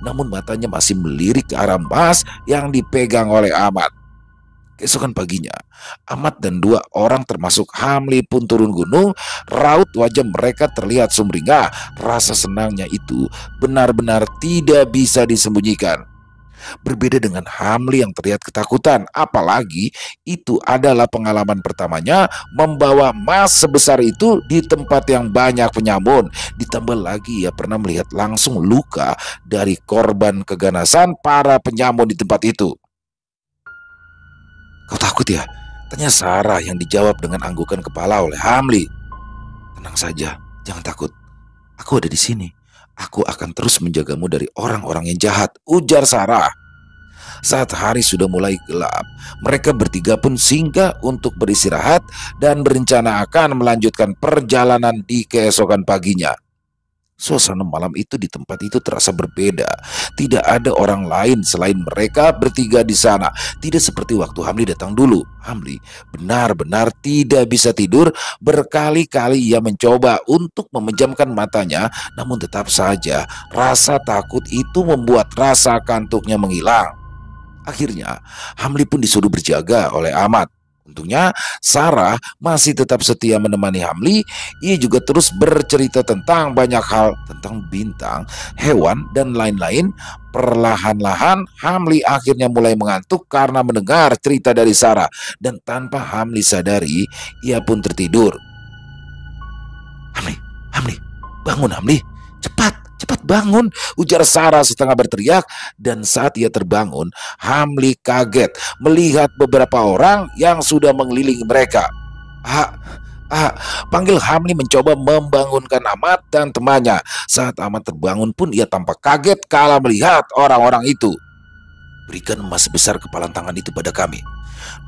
Namun matanya masih melirik ke arah emas yang dipegang oleh Ahmad. Keesokan paginya, Ahmad dan 2 orang termasuk Hamli pun turun gunung. Raut wajah mereka terlihat sumringah. Rasa senangnya itu benar-benar tidak bisa disembunyikan. Berbeda dengan Hamli yang terlihat ketakutan, apalagi itu adalah pengalaman pertamanya membawa emas sebesar itu di tempat yang banyak penyamun. Ditambah lagi ia pernah melihat langsung luka dari korban keganasan para penyamun di tempat itu. Kau takut ya? Tanya Sarah yang dijawab dengan anggukan kepala oleh Hamli. Tenang saja, jangan takut. Aku ada di sini. Aku akan terus menjagamu dari orang-orang yang jahat, ujar Sarah. Saat hari sudah mulai gelap, mereka bertiga pun singgah untuk beristirahat dan berencana akan melanjutkan perjalanan di keesokan paginya. Suasana malam itu di tempat itu terasa berbeda. Tidak ada orang lain selain mereka bertiga di sana. Tidak seperti waktu Hamli datang dulu. Hamli benar-benar tidak bisa tidur. Berkali-kali ia mencoba untuk memejamkan matanya, namun tetap saja rasa takut itu membuat rasa kantuknya menghilang. Akhirnya Hamli pun disuruh berjaga oleh Ahmad. Untungnya Sarah masih tetap setia menemani Hamli. Ia juga terus bercerita tentang banyak hal, tentang bintang, hewan, dan lain-lain. Perlahan-lahan Hamli akhirnya mulai mengantuk karena mendengar cerita dari Sarah. Dan tanpa Hamli sadari, ia pun tertidur. Hamli, bangun Hamli, cepat bangun, ujar Sarah setengah berteriak. Dan saat ia terbangun, Hamli kaget melihat beberapa orang yang sudah mengelilingi mereka. Panggil Hamli mencoba membangunkan Ahmad dan temannya. Saat Ahmad terbangun pun ia tampak kaget kala melihat orang-orang itu. Berikan emas sebesar kepalan tangan itu pada kami,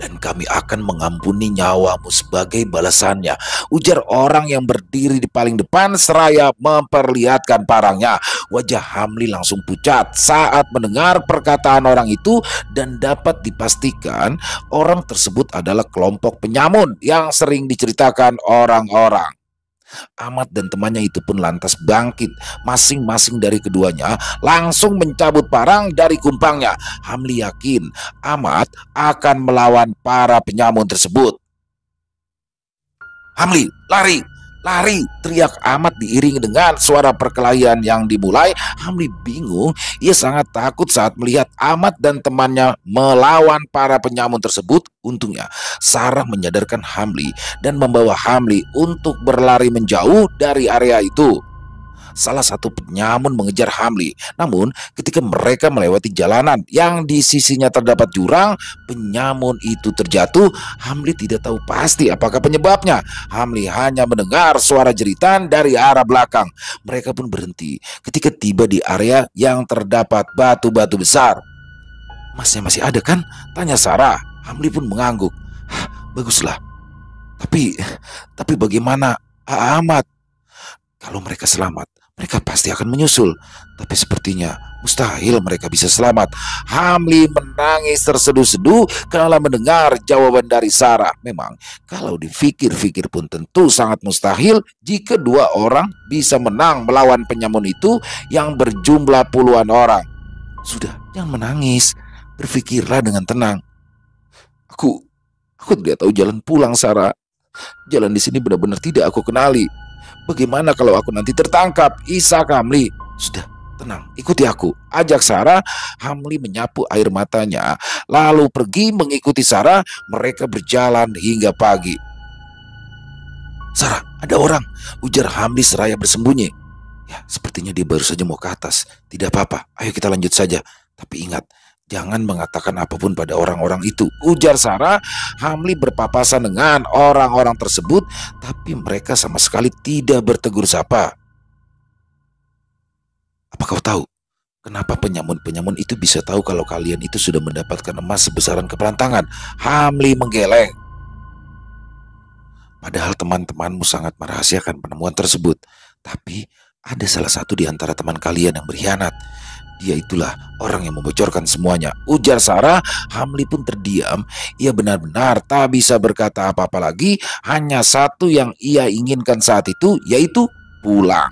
dan kami akan mengampuni nyawamu sebagai balasannya, ujar orang yang berdiri di paling depan seraya memperlihatkan parangnya. Wajah Hamli langsung pucat saat mendengar perkataan orang itu, dan dapat dipastikan orang tersebut adalah kelompok penyamun yang sering diceritakan orang-orang. Ahmad dan temannya itu pun lantas bangkit. Masing-masing dari keduanya langsung mencabut parang dari kumpangnya. Hamli yakin Ahmad akan melawan para penyamun tersebut. Hamli, lari! Lari! Teriak Ahmad diiringi dengan suara perkelahian yang dimulai. Hamli bingung. Ia sangat takut saat melihat Ahmad dan temannya melawan para penyamun tersebut. Untungnya Sarah menyadarkan Hamli dan membawa Hamli untuk berlari menjauh dari area itu. Salah satu penyamun mengejar Hamli. Namun ketika mereka melewati jalanan yang di sisinya terdapat jurang, penyamun itu terjatuh. Hamli tidak tahu pasti apakah penyebabnya. Hamli hanya mendengar suara jeritan dari arah belakang. Mereka pun berhenti ketika tiba di area yang terdapat batu-batu besar. Masnya masih ada kan? Tanya Sarah. Hamli pun mengangguk. Baguslah, Tapi, tapi bagaimana Ahmad? Kalau mereka selamat, mereka pasti akan menyusul. Tapi sepertinya mustahil mereka bisa selamat. Hamli menangis terseduh-seduh kala mendengar jawaban dari Sarah. Memang kalau dipikir-pikir pun tentu sangat mustahil jika dua orang bisa menang melawan penyamun itu yang berjumlah puluhan orang. Sudah, jangan menangis. Berpikirlah dengan tenang. Aku aku tidak tahu jalan pulang, Sarah. Jalan di sini benar-benar tidak aku kenali. Bagaimana kalau aku nanti tertangkap? Isa Hamli. Sudah, tenang, ikuti aku. Ajak Sarah. Hamli menyapu air matanya, lalu pergi mengikuti Sarah. Mereka berjalan hingga pagi. Sarah, ada orang, ujar Hamli seraya bersembunyi. Ya, sepertinya dia baru saja mau ke atas. Tidak apa-apa, ayo kita lanjut saja. Tapi ingat, jangan mengatakan apapun pada orang-orang itu, ujar Sarah. Hamli berpapasan dengan orang-orang tersebut, tapi mereka sama sekali tidak bertegur sapa. Apa kau tahu kenapa penyamun-penyamun itu bisa tahu kalau kalian itu sudah mendapatkan emas sebesaran keperantangan? Hamli menggeleng. Padahal teman-temanmu sangat merahasiakan penemuan tersebut. Tapi ada salah satu di antara teman kalian yang berkhianat. Dia itulah orang yang membocorkan semuanya, ujar Sarah. Hamli pun terdiam. Ia benar-benar tak bisa berkata apa-apa lagi. Hanya satu yang ia inginkan saat itu, yaitu pulang.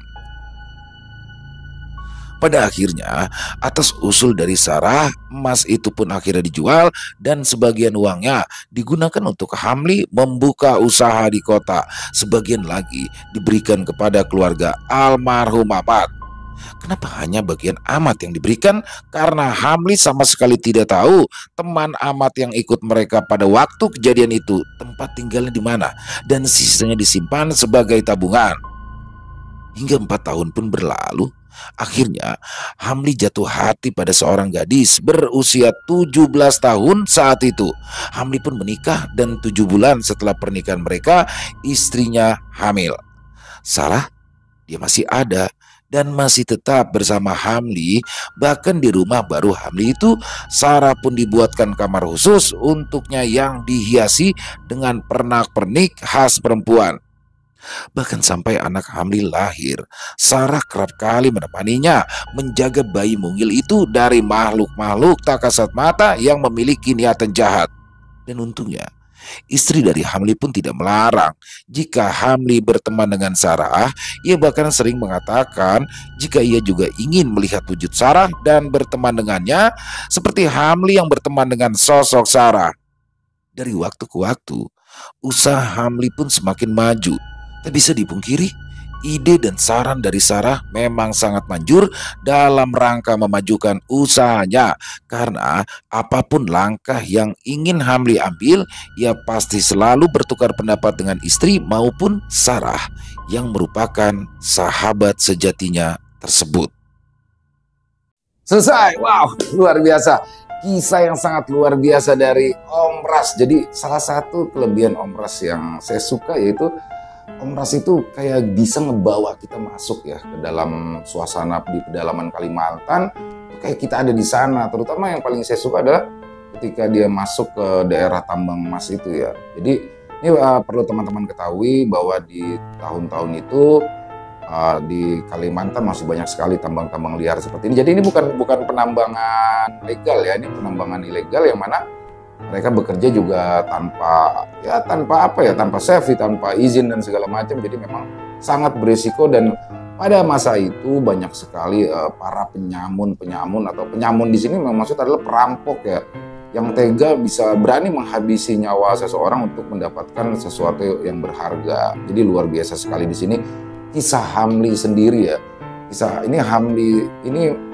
Pada akhirnya, atas usul dari Sarah, emas itu pun akhirnya dijual dan sebagian uangnya digunakan untuk Hamli membuka usaha di kota. Sebagian lagi diberikan kepada keluarga almarhum Ahmad. Kenapa hanya bagian Ahmad yang diberikan? Karena Hamli sama sekali tidak tahu teman Ahmad yang ikut mereka pada waktu kejadian itu tempat tinggalnya di mana, dan sisanya disimpan sebagai tabungan. Hingga 4 tahun pun berlalu. Akhirnya Hamli jatuh hati pada seorang gadis berusia 17 tahun saat itu. Hamli pun menikah dan 7 bulan setelah pernikahan mereka, istrinya hamil. Sarah, dia masih ada dan masih tetap bersama Hamli. Bahkan di rumah baru Hamli itu, Sarah pun dibuatkan kamar khusus untuknya yang dihiasi dengan pernak-pernik khas perempuan. Bahkan sampai anak Hamli lahir, Sarah kerap kali menemaninya menjaga bayi mungil itu dari makhluk-makhluk tak kasat mata yang memiliki niatan jahat. Dan untungnya, istri dari Hamli pun tidak melarang jika Hamli berteman dengan Sarah. Ia bahkan sering mengatakan jika ia juga ingin melihat wujud Sarah dan berteman dengannya, seperti Hamli yang berteman dengan sosok Sarah. Dari waktu ke waktu, usaha Hamli pun semakin maju. Tak bisa dipungkiri, ide dan saran dari Sarah memang sangat manjur dalam rangka memajukan usahanya. Karena apapun langkah yang ingin Hamli ambil, ia pasti selalu bertukar pendapat dengan istri maupun Sarah yang merupakan sahabat sejatinya tersebut. Selesai. Wow, luar biasa. Kisah yang sangat luar biasa dari Om Ras. Jadi salah satu kelebihan Om Ras yang saya suka yaitu Om Ras itu kayak bisa ngebawa kita masuk ya ke dalam suasana di pedalaman Kalimantan. Kayak kita ada di sana. Terutama yang paling saya suka adalah ketika dia masuk ke daerah tambang emas itu ya. Jadi ini perlu teman-teman ketahui bahwa di tahun-tahun itu di Kalimantan masih banyak sekali tambang-tambang liar seperti ini. Jadi ini bukan penambangan legal ya, ini penambangan ilegal yang mana mereka bekerja juga tanpa safety, tanpa izin dan segala macam. Jadi memang sangat berisiko dan pada masa itu banyak sekali para penyamun atau penyamun di sini memang maksud adalah perampok ya, yang tega bisa berani menghabisi nyawa seseorang untuk mendapatkan sesuatu yang berharga. Jadi luar biasa sekali di sini kisah Hamli sendiri ya. Kisah ini Hamli ini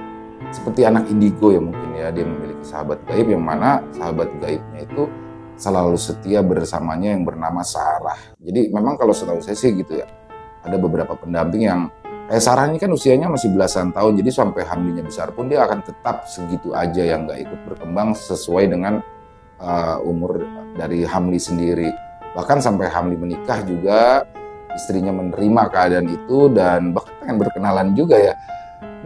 seperti anak indigo ya mungkin ya, dia memiliki sahabat gaib yang mana sahabat gaibnya itu selalu setia bersamanya yang bernama Sarah. Jadi memang kalau setahu saya sih gitu ya, ada beberapa pendamping yang kayak Sarah ini kan usianya masih belasan tahun, jadi sampai Hamlinya besar pun dia akan tetap segitu aja, yang nggak ikut berkembang sesuai dengan umur dari Hamli sendiri. Bahkan sampai Hamli menikah juga istrinya menerima keadaan itu dan bahkan pengen berkenalan juga ya.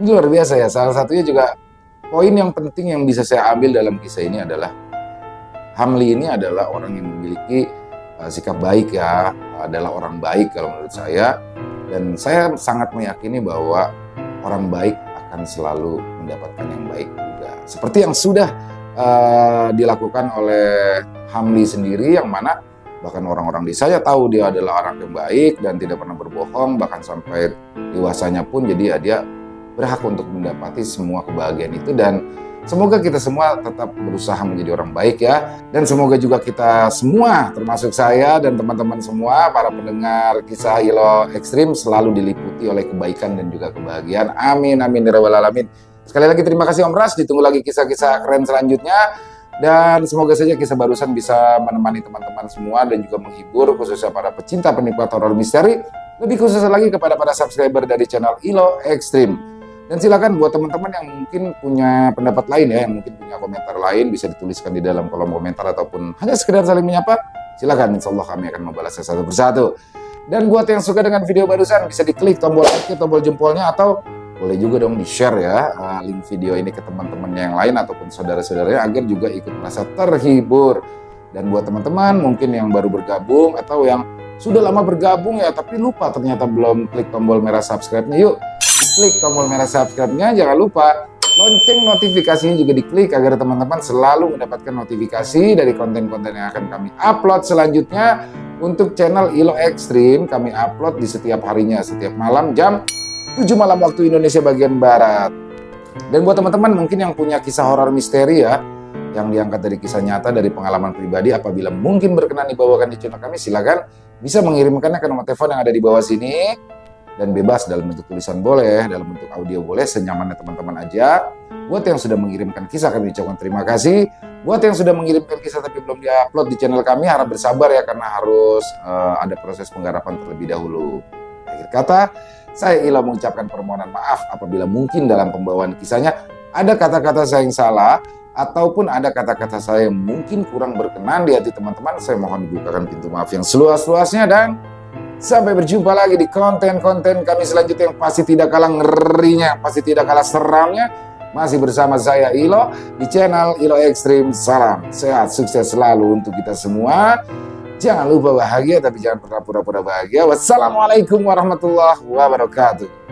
Ini luar biasa ya. Salah satunya juga poin yang penting yang bisa saya ambil dalam kisah ini adalah Hamli ini adalah orang yang memiliki sikap baik ya, adalah orang baik kalau menurut saya. Dan saya sangat meyakini bahwa orang baik akan selalu mendapatkan yang baik juga. Seperti yang sudah dilakukan oleh Hamli sendiri, yang mana bahkan orang-orang di saya tahu dia adalah orang yang baik dan tidak pernah berbohong, bahkan sampai dewasanya pun. Jadi ya dia berhak untuk mendapati semua kebahagiaan itu. Dan semoga kita semua tetap berusaha menjadi orang baik ya. Dan semoga juga kita semua, termasuk saya dan teman-teman semua, para pendengar kisah ILO Ekstrim, selalu diliputi oleh kebaikan dan juga kebahagiaan. Amin, amin ya rabbal alamin. Sekali lagi terima kasih Om Ras, ditunggu lagi kisah-kisah keren selanjutnya. Dan semoga saja kisah barusan bisa menemani teman-teman semua dan juga menghibur, khususnya para pecinta penikmat horor misteri. Lebih khusus lagi kepada para subscriber dari channel ILO Ekstrim. Dan silakan buat teman-teman yang mungkin punya pendapat lain ya, yang mungkin punya komentar lain, bisa dituliskan di dalam kolom komentar ataupun hanya sekedar saling menyapa. Silakan, insya Allah kami akan membalasnya satu persatu. Dan buat yang suka dengan video barusan, bisa diklik tombol like, tombol jempolnya, atau boleh juga dong di-share ya link video ini ke teman-temannya yang lain ataupun saudara-saudaranya agar juga ikut merasa terhibur. Dan buat teman-teman mungkin yang baru bergabung atau yang sudah lama bergabung ya tapi lupa ternyata belum klik tombol merah subscribe-nya, yuk klik tombol merah subscribe-nya, jangan lupa lonceng notifikasinya juga diklik agar teman-teman selalu mendapatkan notifikasi dari konten-konten yang akan kami upload selanjutnya. Untuk channel ILO Ekstrim kami upload di setiap harinya, setiap malam jam 7 malam waktu Indonesia bagian Barat. Dan buat teman-teman mungkin yang punya kisah horor misteri ya, yang diangkat dari kisah nyata, dari pengalaman pribadi, apabila mungkin berkenan dibawakan di channel kami, silakan bisa mengirimkannya ke nomor telepon yang ada di bawah sini. Dan bebas dalam bentuk tulisan boleh, dalam bentuk audio boleh, senyamannya teman-teman aja. Buat yang sudah mengirimkan kisah kami ucapkan terima kasih. Buat yang sudah mengirimkan kisah tapi belum diupload di channel kami, harap bersabar ya, karena harus ada proses penggarapan terlebih dahulu. Akhir kata, saya ILO mengucapkan permohonan maaf apabila mungkin dalam pembawaan kisahnya ada kata-kata saya yang salah ataupun ada kata-kata saya yang mungkin kurang berkenan di hati teman-teman. Saya mohon dibukakan pintu maaf yang seluas-luasnya, dan sampai berjumpa lagi di konten-konten kami selanjutnya yang pasti tidak kalah ngerinya, pasti tidak kalah seramnya. Masih bersama saya ILO di channel ILO Ekstrim. Salam sehat, sukses selalu untuk kita semua. Jangan lupa bahagia, tapi jangan pernah pura-pura bahagia. Wassalamualaikum warahmatullahi wabarakatuh.